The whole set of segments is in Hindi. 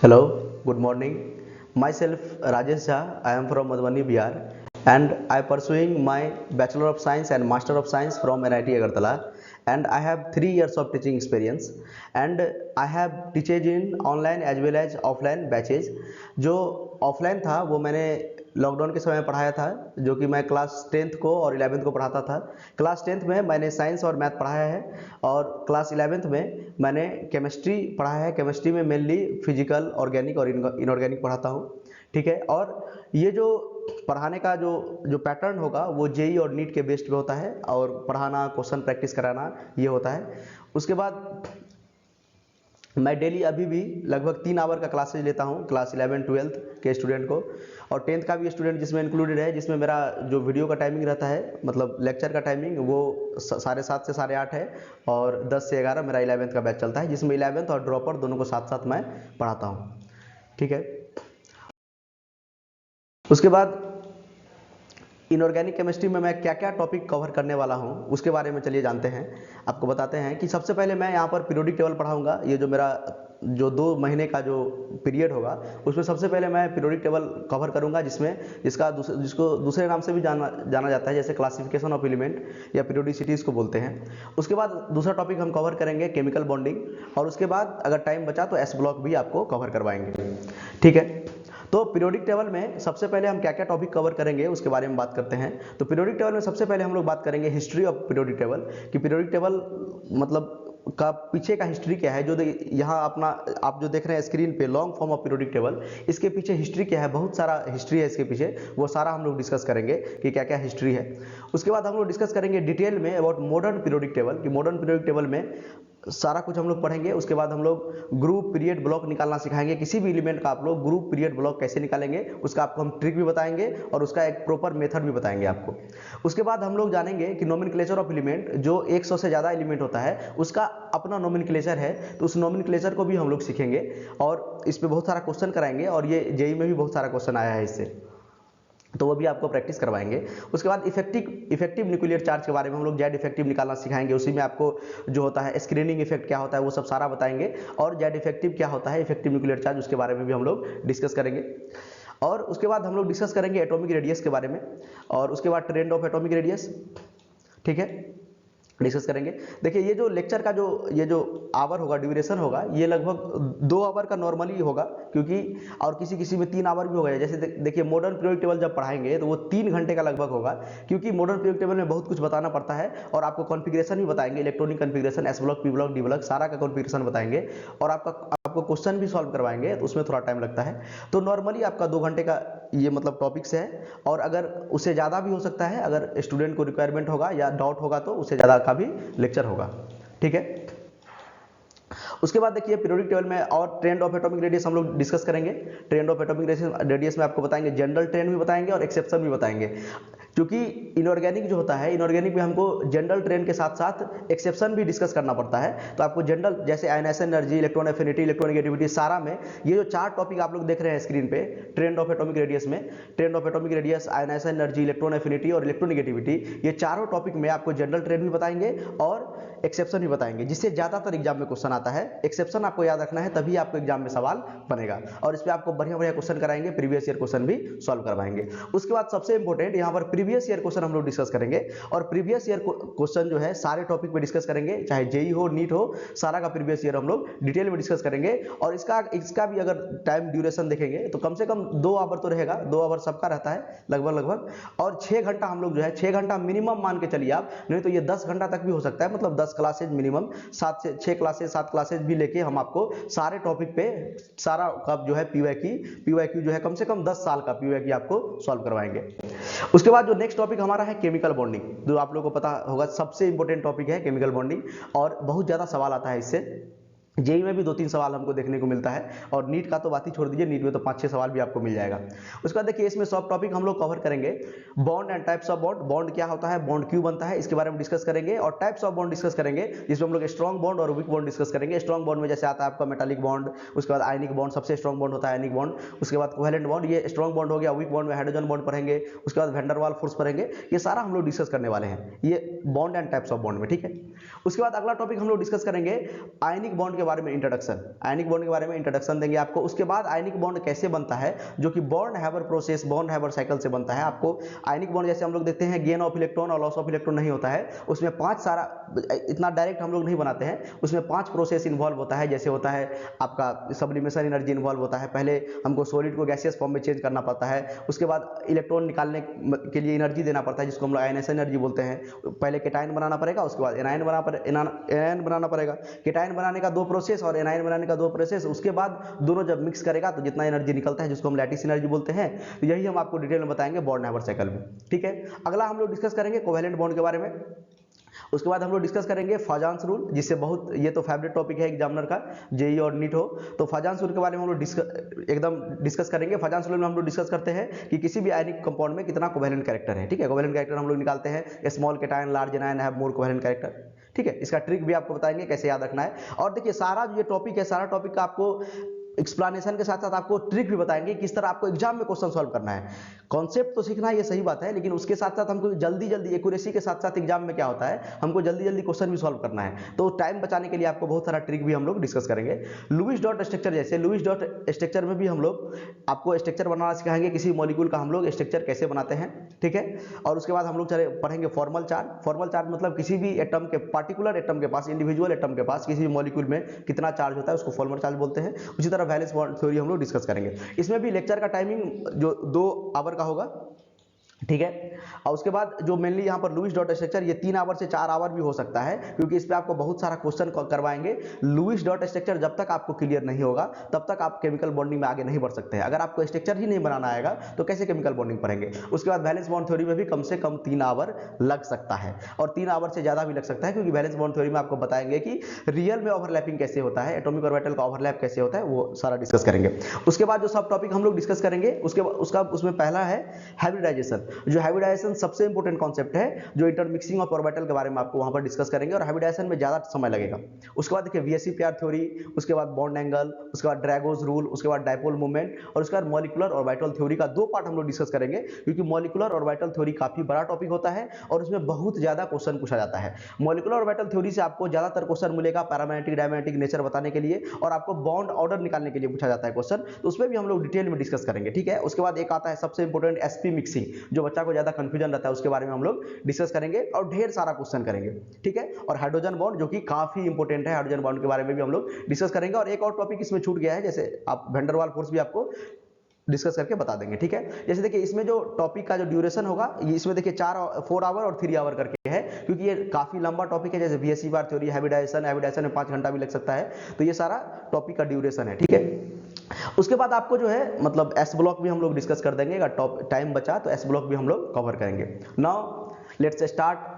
Hello, good morning. Myself Rajesh Jha. I am from Madhubani, Bihar, and I am pursuing my Bachelor of Science and Master of Science from NIT Agartala. And I have 3 years of teaching experience, and I have teaches in online as well as offline batches. जो ऑफलाइन था वो मैंने लॉकडाउन के समय पढ़ाया था, जो कि मैं क्लास 10th को और 11th को पढ़ाता था। क्लास 10th में मैंने साइंस और मैथ पढ़ाया है, और क्लास 11th में मैंने केमिस्ट्री पढ़ाया है। केमिस्ट्री में मेनली फिजिकल, ऑर्गेनिक और इनऑर्गेनिक पढ़ाता हूँ। ठीक है, और ये जो पढ़ाने का जो जो पैटर्न होगा वो जेई और नीट के बेस्ड पे होता है, और पढ़ाना, क्वेश्चन प्रैक्टिस कराना, ये होता है। उसके बाद मैं डेली अभी भी लगभग 3 आवर का क्लासेज लेता हूँ, क्लास 11-12 के स्टूडेंट को, और 10th का भी स्टूडेंट जिसमें इंक्लूडेड है, जिसमें मेरा जो वीडियो का टाइमिंग रहता है, मतलब लेक्चर का टाइमिंग, वो 7:30 से 8:30 है, और 10 से 11 मेरा 11th का बैच चलता है, जिसमें 11th और ड्रॉपर दोनों को साथ साथ मैं पढ़ाता हूँ। ठीक है, उसके बाद इनऑर्गेनिक केमिस्ट्री में मैं क्या क्या टॉपिक कवर करने वाला हूँ उसके बारे में चलिए जानते हैं। आपको बताते हैं कि सबसे पहले मैं यहाँ पर पीरियोडिक टेबल पढ़ाऊँगा। ये जो मेरा जो 2 महीने का जो पीरियड होगा, उसमें सबसे पहले मैं पीरियोडिक टेबल कवर करूँगा, जिसको दूसरे नाम से भी जाना जाता है, जैसे क्लासिफिकेशन ऑफ एलिमेंट या पीरियोडिसिटी इसको बोलते हैं। उसके बाद दूसरा टॉपिक हम कवर करेंगे केमिकल बॉन्डिंग, और उसके बाद अगर टाइम बचा तो एस ब्लॉक भी आपको कवर करवाएंगे। ठीक है, तो पीरियोडिक टेबल में सबसे पहले हम क्या क्या टॉपिक कवर करेंगे उसके बारे में बात करते हैं। तो पीरियोडिक टेबल में सबसे पहले हम लोग बात करेंगे हिस्ट्री ऑफ पीरियोडिक टेबल, कि पीरियोडिक टेबल मतलब का पीछे का हिस्ट्री क्या है। जो यहाँ अपना आप जो देख रहे हैं स्क्रीन पे long form of periodic table, इसके पीछे हिस्ट्री क्या है, बहुत सारा हिस्ट्री है इसके पीछे, वो सारा हम लोग डिस्कस करेंगे कि क्या क्या हिस्ट्री है। उसके बाद हम लोग डिस्कस करेंगे डिटेल में अबाउट मॉडर्न पीरियोडिक टेबल, कि मॉडर्न पीरियोडिक टेबल में सारा कुछ हम लोग पढ़ेंगे। उसके बाद हम लोग ग्रुप पीरियड ब्लॉक निकालना सिखाएंगे, किसी भी एलिमेंट का आप लोग ग्रुप पीरियड ब्लॉक कैसे निकालेंगे उसका आपको हम ट्रिक भी बताएंगे, और उसका एक प्रॉपर मेथड भी बताएंगे आपको। उसके बाद हम लोग जानेंगे कि नोमेनक्लेचर ऑफ एलिमेंट, जो 100 से ज़्यादा एलिमेंट होता है उसका अपना नोमेनक्लेचर है, तो उस नोमेनक्लेचर को भी हम लोग सीखेंगे, और इस पर बहुत सारा क्वेश्चन कराएंगे, और ये जेई में भी बहुत सारा क्वेश्चन आया है इससे, तो वो भी आपको प्रैक्टिस करवाएंगे। उसके बाद इफेक्टिव न्यूक्लियर चार्ज के बारे में हम लोग जेड इफेक्टिव निकालना सिखाएंगे। उसी में आपको जो होता है स्क्रीनिंग इफेक्ट क्या होता है वो सब सारा बताएंगे, और जेड इफेक्टिव क्या होता है, इफेक्टिव न्यूक्लियर चार्ज, उसके बारे में भी हम लोग डिस्कस करेंगे। और उसके बाद हम लोग डिस्कस करेंगे एटॉमिक रेडियस के बारे में, और उसके बाद ट्रेंड ऑफ एटॉमिक रेडियस, ठीक है, डिस्कस करेंगे। देखिए ये जो लेक्चर का ये जो आवर होगा, ड्यूरेशन होगा, ये लगभग 2 आवर का नॉर्मली होगा, क्योंकि और किसी किसी में 3 आवर भी होगा। जैसे देखिए मॉडर्न पीरियोडिक टेबल जब पढ़ाएंगे तो वो 3 घंटे का लगभग होगा, क्योंकि मॉडर्न पीरियोडिक टेबल में बहुत कुछ बताना पड़ता है, और आपको कॉन्फ़िगरेशन भी बताएंगे, electronic configuration, S block, P block, D block, सारा का कॉन्फ़िगरेशन बताएंगे, और आपको क्वेश्चन भी सॉल्व करवाएंगे, तो उसमें थोड़ा टाइम लगता है। तो नॉर्मली आपका 2 घंटे का ये मतलब टॉपिक्स है, और अगर उससे ज़्यादा भी हो सकता है, अगर स्टूडेंट को रिक्वायरमेंट होगा या डाउट होगा तो उससे ज़्यादा का भी लेक्चर होगा। ठीक है, उसके बाद देखिए पीरियोडिक टेबल में और ट्रेंड ऑफ एटॉमिक रेडियस हम लोग डिस्कस करेंगे। ट्रेंड ऑफ एटॉमिक रेडियस में आपको बताएंगे, जनरल ट्रेंड भी बताएंगे और एक्सेप्शन भी बताएंगे, क्योंकि इनऑर्गेनिक जो होता है, इनऑर्गेनिक में हमको जनरल ट्रेंड के साथ साथ एक्सेप्शन भी डिस्कस करना पड़ता है। तो आपको जनरल जैसे ionization energy, electron affinity, electronegativity, सारा में ये जो 4 टॉपिक आप लोग देख रहे हैं स्क्रीन पे, ट्रेंड ऑफ एटॉमिक रेडियस में, trend of atomic radius, ionization energy, electron affinity और इलेक्ट्रोनेगेटिविटी, ये चारों टॉपिक में आपको जनरल ट्रेंड भी बताएंगे और एक्सेप्शन भी बताएंगे, जिससे ज्यादातर एग्जाम में क्वेश्चन आता है। एक्सेप्शन आपको याद रखना है, तभी आपको एग्जाम में सवाल बनेगा, और इस पे आपको बढ़िया बढ़िया क्वेश्चन कराएंगे, प्रीवियस ईयर क्वेश्चन भी सॉल्व करवाएंगे। उसके बाद सबसे इंपॉर्टेंट यहाँ पर प्रीवियस ईयर क्वेश्चन हम लोग डिस्कस करेंगे, और प्रीवियस ईयर क्वेश्चन जो है सारे टॉपिक पे डिस्कस करेंगे, चाहे जेई हो, नीट हो, सारा का प्रीवियस ईयर हम लोग डिटेल में डिस्कस करेंगे। और इसका भी अगर टाइम ड्यूरेशन देखेंगे तो कम से कम 2 आवर तो रहेगा, 2 आवर सबका रहता है लगभग, और 6 घंटा हम लोग जो है 6 घंटा मिनिमम मान के चलिए आप, नहीं तो ये 10 घंटा तक भी हो सकता है, मतलब 10 क्लासेज मिनिमम, 7 क्लासेज भी लेके हम आपको सारे टॉपिक पे सारा कब जो है पीवाईक्यू जो है कम से कम 10 साल का पीवाईक्यू आपको सॉल्व करवाएंगे। उसके बाद जो नेक्स्ट टॉपिक हमारा है केमिकल बॉन्डिंग, जो आप लोगों को पता होगा सबसे इंपॉर्टेंट टॉपिक है केमिकल बॉन्डिंग, और बहुत ज्यादा सवाल आता है इससे। जेई में भी 2-3 सवाल हमको देखने को मिलता है, और नीट का तो बात ही छोड़ दीजिए, नीट में तो 5-6 सवाल भी आपको मिल जाएगा। उसके बाद देखिए इसमें सब टॉपिक हम लोग कवर करेंगे। Bond and types of bond, bond क्या होता है, बॉन्ड क्यों बनता है, इसके बारे में डिस्कस करेंगे, और टाइप्स ऑफ बॉन्ड डिस्कस करेंगे, जिसमें हम लोग स्ट्रॉन्ग बॉन्ड और वीक बॉन्ड डिस्कस करेंगे। स्ट्रॉन्ग बॉन्ड में जैसे आता है आपका मेटालिक बॉन्ड, उसके बाद आयनिक बॉन्ड, सबसे स्ट्रॉन्ग बॉन्ड होता है आयनिक बॉन्ड, उसके बाद कोवेलेंट बॉन्ड, ये स्ट्रॉन्ग बॉन्ड हो गया। वीक बॉन्ड में हाइड्रोजन बॉन्ड पढ़ेंगे, उसके बाद वैंडरवाल फोर्स पढ़ेंगे, ये सारा हम लोग डिस्कस करने वाले हैं, ये bond and types of bond में। ठीक है, उसके बाद अगला टॉपिक हम लोग डिस्कस करेंगे आयनिक बॉन्ड के बारे में इंट्रोडक्शन, आयनिक बॉन्ड के बारे में इंट्रोडक्शन देंगे आपको। उसके बाद आयनिक बॉन्ड कैसे बनता है, जो कि बॉन्ड हैवर प्रोसेस, बॉन्ड हैवर साइकिल से बनता है। आपको आयनिक बॉन्ड जैसे हम लोग देखते हैं गेन ऑफ इलेक्ट्रॉन और लॉस ऑफ इलेक्ट्रॉन नहीं होता है, उसमें 5 सारा, इतना डायरेक्ट हम लोग नहीं बनाते हैं, उसमें 5 प्रोसेस इन्वॉल्व होता है। जैसे होता है आपका सब्लिमेशन एनर्जी इन्वॉल्व होता है, पहले हमको सॉलिड को गैसियस फॉर्म में चेंज करना पड़ता है, उसके बाद इलेक्ट्रॉन निकालने के लिए एनर्जी देना पड़ता है जिसको हम लोग आयनेशन एनर्जी बोलते हैं। पहले केटाइन बनाना पड़ेगा, उसके बाद एनायन बनाना पड़ेगा। केटाइन बनाने का 2 प्रोसेस और एनायन बनाने का 2 प्रोसेस, उसके बाद दोनों जब मिक्स करेगा तो जितना एनर्जी निकलता है जिसको हम लैटिस एनर्जी बोलते हैं, तो यही हम आपको डिटेल में बताएंगे बॉन्ड हैवर साइकिल में। ठीक है, अगला हम लोग डिस्कस करेंगे कोवेलेंट बॉन्ड के बारे में। उसके बाद हम लोग डिस्कस करेंगे फाजान्स रूल, जिससे बहुत, ये तो फेवरेट टॉपिक है एग्जामिनर का, जेई और नीट हो, तो फाजान्स रूल के बारे में हम लोग एकदम डिस्कस करेंगे। फाजान्स रूल में हम लोग डिस्कस करते हैं कि किसी भी आयनिक कंपाउंड में कितना कोवेलेंट कैरेक्टर है। ठीक है, कोवेलेंट कैरेक्टर हम लोग निकालते हैं, small cation large anion have more covalent character. ठीक है, इसका ट्रिक भी आपको बताएंगे कैसे याद रखना है। और देखिए सारा जो ये टॉपिक है, सारा टॉपिक का आपको एक्सप्लेनेशन के साथ साथ आपको ट्रिक भी बताएंगे किस तरह आपको एग्जाम में क्वेश्चन सॉल्व करना है। कॉन्सेप्ट तो सीखना है, ये सही बात है, लेकिन उसके साथ साथ हमको जल्दी जल्दी एक्यूरेसी के साथ साथ एग्जाम में क्या होता है, हमको जल्दी जल्दी क्वेश्चन भी सॉल्व करना है। तो टाइम बचाने के लिए आपको बहुत सारा ट्रिक भी हम लोग डिस्कस करेंगे। लुईस डॉट स्ट्रक्चर, जैसे लुईस डॉट स्ट्रक्चर में भी हम लोग आपको स्ट्रक्चर बनाना सिखाएंगे, किसी मॉलिक्यूल का हम लोग स्ट्रक्चर कैसे बनाते हैं। ठीक है, और उसके बाद हम लोग पढ़ेंगे फॉर्मल चार्ज। फॉर्मल चार्ज मतलब किसी भी एटम के, पार्टिकुलर एटम के पास, इंडिविजुअल एटम के पास किसी भी मॉलिक्यूल में कितना चार्ज होता है, उसको फॉर्मल चार्ज बोलते हैं। उसी तरह वैलेंस बॉन्ड थ्योरी हम लोग डिस्कस करेंगे। इसमें भी लेक्चर का टाइमिंग जो 2 आवर का होगा। ठीक है, और उसके बाद जो मेनली यहाँ पर लुईस डॉट स्ट्रक्चर, ये 3 आवर से 4 आवर भी हो सकता है, क्योंकि इस पे आपको बहुत सारा क्वेश्चन करवाएंगे। लुईस डॉट स्ट्रक्चर जब तक आपको क्लियर नहीं होगा तब तक आप केमिकल बॉन्डिंग में आगे नहीं बढ़ सकते हैं। अगर आपको स्ट्रक्चर ही नहीं बनाना आएगा तो कैसे केमिकल बॉन्डिंग पढ़ेंगे। उसके बाद वैलेंस बॉन्ड थ्योरी में भी कम से कम 3 आवर लग सकता है, और 3 आवर से ज्यादा भी लग सकता है, क्योंकि वैलेंस बॉन्ड थ्योरी में आपको बताएंगे कि रियल में ओवरलैपिंग कैसे होता है, एटॉमिक ऑर्बिटल का ओवरलैप कैसे होता है, वो सारा डिस्कस करेंगे। उसके बाद जो सब टॉपिक हम लोग डिस्कस करेंगे, उसमें पहला है हाइब्रिडाइजेशन। जो हाइब्रिडाइजेशन सबसे इंपॉर्टेंट कॉन्सेप्ट है, जो इंटरमिक्सिंग ऑफ ऑर्बिटल के बारे में आपको वहां पर डिस्कस करेंगे, और हाइब्रिडाइजेशन में ज्यादा समय लगेगा। उसके बाद देखिए VSEPR थ्योरी, उसके बाद बॉन्ड एंगल, उसके बाद ड्रैगोज रूल, उसके बाद डायपोल मूवमेंट, और उसके बाद मॉलिक्यूलर ऑर्बिटल थ्योरी का 2 पार्ट हम लोग डिस्कस करेंगे, क्योंकि मॉलिक्यूलर ऑर्बिटल थ्योरी काफी बड़ा टॉपिक होता है और उसमें बहुत ज्यादा क्वेश्चन पूछा जाता है। मॉलिक्यूलर ऑर्बिटल थ्योरी से आपको ज्यादातर क्वेश्चन मिलेगा पैरामैग्नेटिक डायमैग्नेटिक नेचर बताने के लिए, और आपको बॉन्ड ऑर्डर निकालने के लिए पूछा जाता है क्वेश्चन, तो उसमें भी हम लोग डिटेल में डिस्कस करेंगे। ठीक है, उसके बाद एक आता है सबसे इंपॉर्टेंट sp मिक्सिंग, जो बच्चा को ज्यादा कंफ्यूजन रहता है, उसके बारे में हम लोग डिस्कस करेंगे और ढेर सारा क्वेश्चन करेंगे। ठीक है, और हाइड्रोजन बॉन्ड जो कि काफी इंपॉर्टेंट है, हाइड्रोजन बॉन्ड के बारे में भी हम लोग डिस्कस करेंगे। और एक और टॉपिक इसमें छूट गया है, जैसे आप वैन डर वाल फोर्स भी आपको डिस्कस करके बता देंगे। ठीक है, जैसे देखिए इसमें जो टॉपिक का जो ड्यूरेशन होगा, इसमें देखिए 4 आवर और 3 आवर करके है, क्योंकि ये काफी लंबा टॉपिक है। जैसे VSEPR थ्योरी, हाइब्रिडाइजेशन में 5 घंटा भी लग सकता है, तो ये सारा टॉपिक का ड्यूरेशन है। ठीक है, उसके बाद आपको जो है मतलब S ब्लॉक भी हम लोग डिस्कस कर देंगे, अगर टाइम बचा तो S ब्लॉक भी हम लोग कवर करेंगे। Now let's start.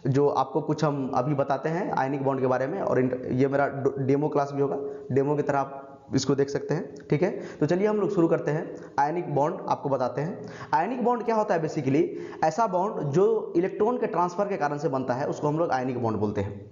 जो आपको कुछ हम अभी बताते हैं आयनिक बॉन्ड के बारे में, और ये मेरा डेमो क्लास भी होगा, डेमो की तरह आप इसको देख सकते हैं। ठीक है, तो चलिए हम लोग शुरू करते हैं। आयनिक बॉन्ड आपको बताते हैं। आयनिक बॉन्ड क्या होता है, बेसिकली ऐसा बॉन्ड जो इलेक्ट्रॉन के ट्रांसफर के कारण से बनता है, उसको हम लोग आयनिक बॉन्ड बोलते हैं।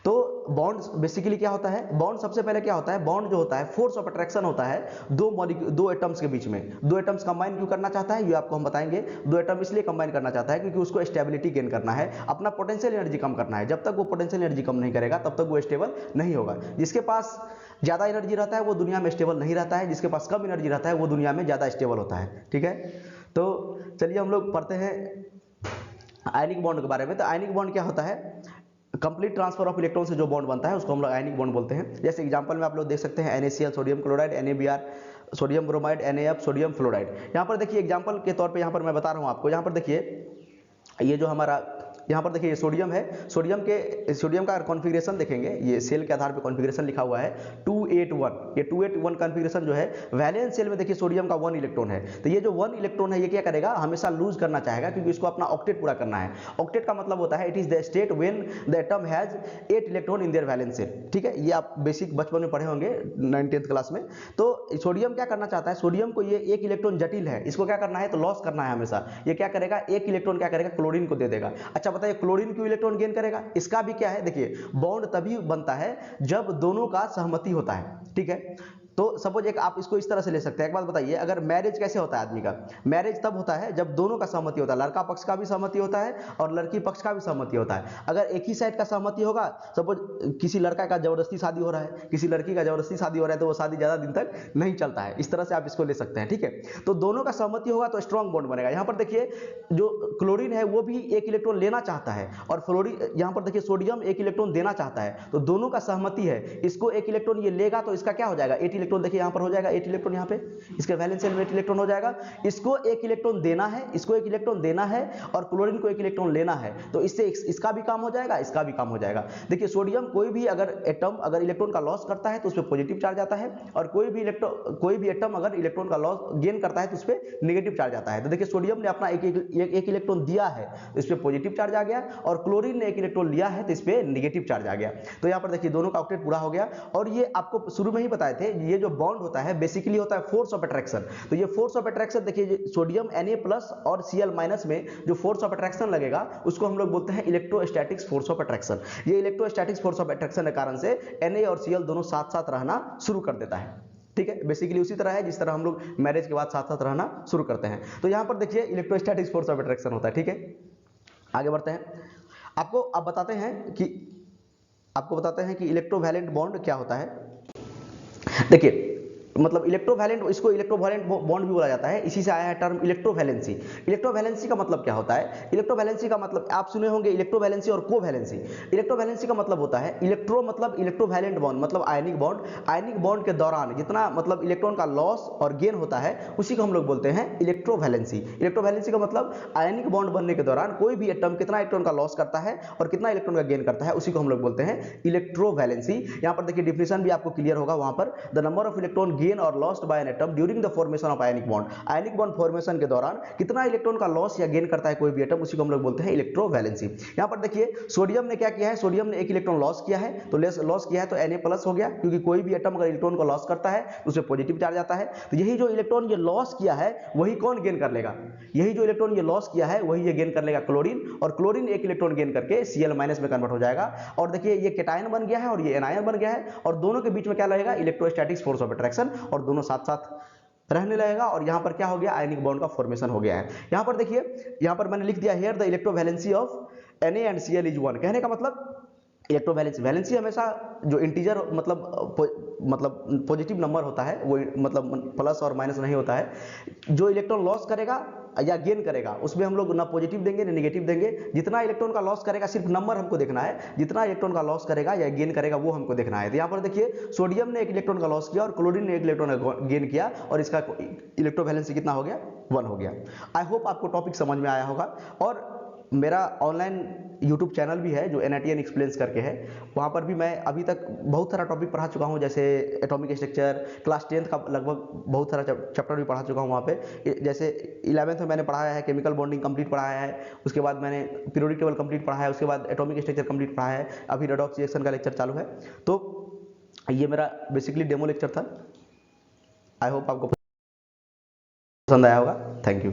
तो बॉन्ड बेसिकली क्या होता है, बॉन्ड सबसे पहले क्या होता है, बॉन्ड जो होता है फोर्स ऑफ अट्रैक्शन होता है दो एटम्स के बीच में। 2 एटम्स कंबाइन क्यों करना चाहता है, ये आपको हम बताएंगे। 2 एटम इसलिए कंबाइन करना चाहता है क्योंकि उसको स्टेबिलिटी गेन करना है, अपना पोटेंशियल एनर्जी कम करना है। जब तक वो पोटेंशियल एनर्जी कम नहीं करेगा तब तक वो स्टेबल नहीं होगा। जिसके पास ज्यादा एनर्जी रहता है वो दुनिया में स्टेबल नहीं रहता है, जिसके पास कम एनर्जी रहता है वो दुनिया में ज्यादा स्टेबल होता है। ठीक है, तो चलिए हम लोग पढ़ते हैं आयनिक बॉन्ड के बारे में। तो आयनिक बॉन्ड क्या होता है, कंप्लीट ट्रांसफर ऑफ इलेक्ट्रॉन से जो बॉन्ड बनता है उसको हम लोग आयनिक बॉन्ड बोलते हैं। जैसे एग्जांपल में आप लोग देख सकते हैं NaCl sodium chloride, NaBr sodium bromide, NaF sodium fluoride. यहाँ पर देखिए एग्जांपल के तौर पे यहाँ पर मैं बता रहा हूँ आपको। यहाँ पर देखिए ये जो हमारा यहाँ पर देखिए ये सोडियम है, सोडियम का कॉन्फ़िगरेशन देखेंगे, ये सेल के आधार पे कॉन्फ़िगरेशन लिखा हुआ है 281। ये 281 कॉन्फ़िगरेशन जो है वैलेंस सेल में देखिए सोडियम का 1 इलेक्ट्रॉन है। तो ये जो 1 इलेक्ट्रॉन है ये क्या करेगा, हमेशा लूज करना चाहेगा, क्योंकि इसको अपना ऑक्टेट पूरा करना है। ऑक्टेट का मतलब होता है it is the state when the atom has 8 electron in their valence shell. ठीक है, ये आप बेसिक बचपन में पढ़े होंगे 9th क्लास में। तो सोडियम क्या करना चाहता है, सोडियम को ये 1 इलेक्ट्रॉन जटिल है, इसको क्या करना है, तो लॉस करना है हमेशा। ये क्या करेगा, 1 इलेक्ट्रॉन क्या करेगा, क्लोरीन को दे देगा। अच्छा बताइए क्लोरीन क्यों इलेक्ट्रॉन गेन करेगा, इसका भी क्या है, देखिए बॉन्ड तभी बनता है जब दोनों का सहमति होता है। ठीक है, तो सपोज एक आप इसको इस तरह से ले सकते हैं। एक बात बताइए, अगर मैरिज कैसे होता है आदमी का? मैरिज तब होता है जब दोनों का सहमति होता है, लड़का पक्ष का भी सहमति होता है और लड़की पक्ष का भी सहमति होता है। अगर एक ही साइड का सहमति होगा, सपोज किसी लड़का का जबरदस्ती शादी हो रहा है, किसी लड़की का जबरदस्ती शादी हो रहा है, तो वो शादी ज़्यादा दिन तक नहीं चलता है। इस तरह से आप इसको ले सकते हैं, ठीक है। तो दोनों का सहमति होगा तो स्ट्रॉन्ग बॉन्ड बनेगा। यहाँ पर देखिए जो क्लोरीन है वो भी एक इलेक्ट्रॉन लेना चाहता है और फ्लोरीन, यहाँ पर देखिए सोडियम एक इलेक्ट्रॉन देना चाहता है, तो दोनों का सहमति है। इसको एक इलेक्ट्रॉन ये लेगा तो इसका क्या हो जाएगा? 8 इलेक्ट्रॉन। देखिए यहाँ पर हो जाएगा 8 इलेक्ट्रॉन, यहाँ पे इसके वैलेंस शेल में 8 इलेक्ट्रॉन हो जाएगा। इसको एक इलेक्ट्रॉन देना है, इसको एक इलेक्ट्रॉन देना है और क्लोरीन को एक इलेक्ट्रॉन लेना है, तो इससे इसका भी काम हो जाएगा, इसका भी काम हो जाएगा। देखिए सोडियम कोई भी अगर एटम अगर इलेक्ट्रॉन का लॉस करता है तो उस पर पॉजिटिव चार्ज आता है, और कोई भी एटम अगर इलेक्ट्रॉन का लॉस गेन करता है तो उस पर नेगेटिव चार्ज आता है। तो देखिए सोडियम ने अपना एक इलेक्ट्रॉन दिया है तो इस पर पॉजिटिव चार्ज आ गया, और क्लोरीन ने एक इलेक्ट्रॉन लिया है तो इस पर नेगेटिव चार्ज आ गया। तो यहाँ पर देखिए दोनों का ऑक्टेट पूरा हो गया। और ये आपको शुरू में ही बताए थे, ये जो बॉन्ड होता है बेसिकली होता है फोर्स ऑफ अट्रैक्शन। तो ये फोर्स ऑफ अट्रैक्शन देखिए सोडियम Na+ और Cl- में जो फोर्स ऑफ अट्रैक्शन लगेगा उसको हम लोग बोलते हैं इलेक्ट्रोस्टैटिक्स फोर्स ऑफ अट्रैक्शन। ये इलेक्ट्रोस्टैटिक्स फोर्स ऑफ अट्रैक्शन के कारण से Na और Cl दोनों साथ साथ रहना शुरू कर देता है, ठीक है। बेसिकली उसी तरह है जिस तरह हम लोग मैरिज के बाद साथ साथ रहना शुरू करते हैं। तो यहाँ पर देखिए इलेक्ट्रोस्टैटिक्स फोर्स ऑफ अट्रैक्शन होता है, ठीक है। आगे बढ़ते हैं। आपको अब बताते हैं कि इलेक्ट्रोवैलेंट बॉन्ड क्या होता है। देखिए मतलब इलेक्ट्रोवैलेंट, इसको इलेक्ट्रोवैलेंट बॉन्ड भी बोला जाता है, इसी से आया है टर्म इलेक्ट्रोवैलेंसी। इलेक्ट्रोवैलेंसी का मतलब क्या होता है? इलेक्ट्रोवैलेंसी का मतलब आप सुने होंगे इलेक्ट्रोवैलेंसी और कोवैलेंसी। इलेक्ट्रोवैलेंसी का मतलब होता है इलेक्ट्रो मतलब इलेक्ट्रोवैलेंट बॉन्ड मतलब आयनिक बॉन्ड। आयनिक बॉन्ड के दौरान जितना मतलब इलेक्ट्रॉन का लॉस और गेन होता है उसी को हम लोग बोलते हैं इलेक्ट्रोवैलेंसी। इलेक्ट्रोवैलेंसी का मतलब आयनिक बॉन्ड बनने के दौरान कोई भी एटम कितना इलेक्ट्रॉन का लॉस करता है और कितना इलेक्ट्रॉन का गेन करता है, उसी को हम लोग बोलते हैं इलेक्ट्रोवैलेंसी। यहाँ पर देखिए डिफिनेशन भी आपको क्लियर होगा वहां पर, the number of electron gain और lost by an atom during the formation of ionic bond. Ionic bond formation के दौरान कितना इलेक्ट्रॉन का लॉस या गेन करता है कोई भी एटम, उसी को हम लोग बोलते हैं इलेक्ट्रोवैलेंसी। यहाँ पर देखिए सोडियम ने क्या किया है, सोडियम ने एक इलेक्ट्रॉन लॉस किया है, तो लॉस किया है तो Na+ हो गया, क्योंकि कोई भी एटम अगर इलेक्ट्रॉन को लॉस करता है तो उसमें पॉजिटिव चार्ज आता है। तो यही जो इलेक्ट्रॉन ये लॉस किया है वही कौन गेन कर लेगा? यही जो इलेक्ट्रॉन ये लॉस किया है वही ये गेन कर लेगा क्लोरीन, और क्लोरीन एक इलेक्ट्रॉन गेन करके Cl- में कन्वर्ट हो जाएगा। और देखिए ये केटायन बन गया है और ये एनायन बन गया है, और दोनों के बीच में क्या लगेगा? इलेक्ट्रोस्टैटिक्स फोर्स ऑफ अट्रैक्शन, और दोनों साथ साथ रहने लगेगा। और यहाँ पर क्या हो गया? आयनिक बॉन्ड का फॉर्मेशन हो गया है। यहाँ पर देखिए, यहाँ पर मैंने लिख दिया here the electrovalency of Na and Cl is 1। कहने का मतलब इलेक्ट्रोवैलेंसी, वैलेंसी हमेशा जो इंटीजर मतलब पॉजिटिव नंबर होता है वो मतलब प्लस और माइनस नहीं होता है। जो इलेक्ट्रॉन लॉस करेगा या गेन करेगा उसमें हम लोग ना पॉजिटिव देंगे ना नेगेटिव देंगे। जितना इलेक्ट्रॉन का लॉस करेगा सिर्फ नंबर हमको देखना है, जितना इलेक्ट्रॉन का लॉस करेगा या गेन करेगा वो हमको देखना है। तो यहाँ पर देखिए सोडियम ने एक इलेक्ट्रॉन का लॉस किया और क्लोरीन ने एक इलेक्ट्रॉन का गेन किया, और इसका इलेक्ट्रोवैलेंसी कितना हो गया? 1 हो गया। आई होप आपको टॉपिक समझ में आया होगा। और मेरा ऑनलाइन यूट्यूब चैनल भी है जो NITN एक्सप्लेन्स करके है, वहाँ पर भी मैं अभी तक बहुत सारा टॉपिक पढ़ा चुका हूँ, जैसे एटॉमिक स्ट्रक्चर, क्लास 10th का लगभग बहुत सारा चैप्टर भी पढ़ा चुका हूँ वहाँ पे। जैसे 11th में मैंने पढ़ाया है केमिकल बॉन्डिंग कंप्लीट पढ़ाया है, उसके बाद मैंने पीरियोडिक टेबल कंप्लीट पढ़ाया है, उसके बाद एटॉमिक स्ट्रक्चर कंप्लीट पढ़ाया है, अभी रेडॉक्स रिएक्शन का लेक्चर चालू है। तो ये मेरा बेसिकली डेमो लेक्चर था। आई होप आपको पसंद आया होगा। Thank you.